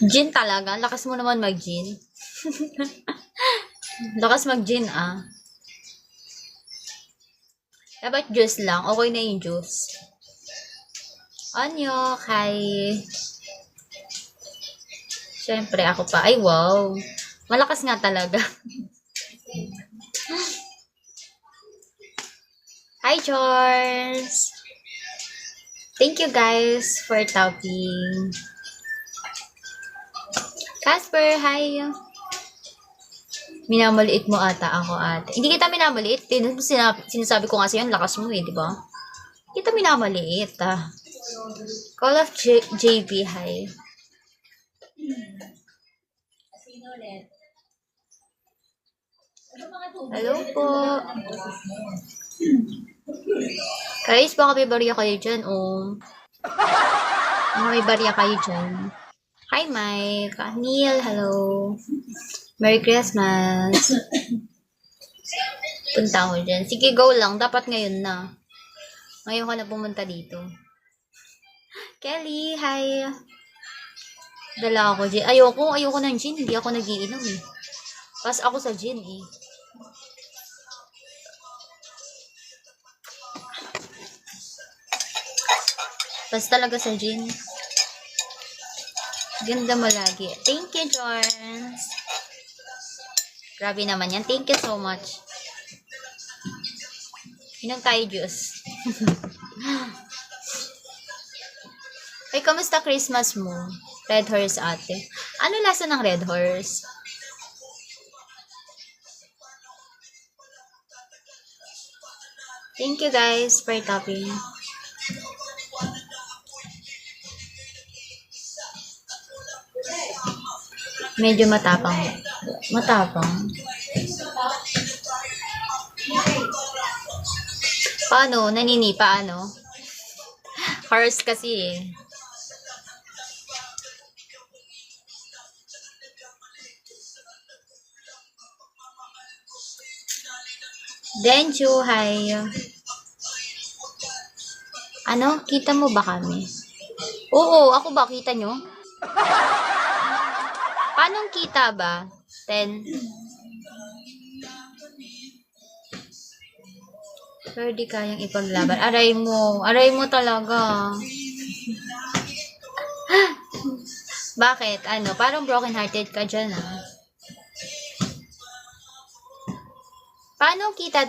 Gin talaga? Lakas mo naman mag-gin. Lakas mag-gin, ah. Dapat juice lang. Okay na yung juice. Anyo, kay... Siyempre, ako pa. Ay, wow. Malakas nga talaga. Hi, Charles! Thank you guys for tapping. Casper, hi! Minamaliit mo ata ako, ate. Hindi kita minamaliit. Sinasabi ko nga sa'yo, ang lakas mo eh, di ba? Kita minamaliit, ah. Call of JB, hi. Hello po. Guys, baka may barya kayo dyan, oh. Baka may barya kayo dyan. Hi, Mike. Neil, hello. Merry Christmas. Punta ako dyan. Sige, go lang. Dapat ngayon na. Ngayon ka na pumunta dito. Kelly, hi. Dala ako gin. Ayoko ng gin. Hindi ako nagiinom eh. Pas ako sa gin eh. Pas talaga sa gin. Ganda mo lagi. Thank you, Jorns. Grabe naman yan. Thank you so much. Inom tayo juice. Ay, kamusta Christmas mo? Red Horse ate. Ano lasa ng Red Horse? Thank you guys for tapping. Medyo matapang. Matapang. Paano? Naninipa ano? Horse kasi eh. Denju, hi. Ano? Kita mo ba kami? Oo, ako ba? Kita nyo? Paano kita ba? 10. Pero di kayang ipaglaban. Aray mo. Aray mo talaga. Bakit? Ano? Parang broken hearted ka dyan ah. Paano kita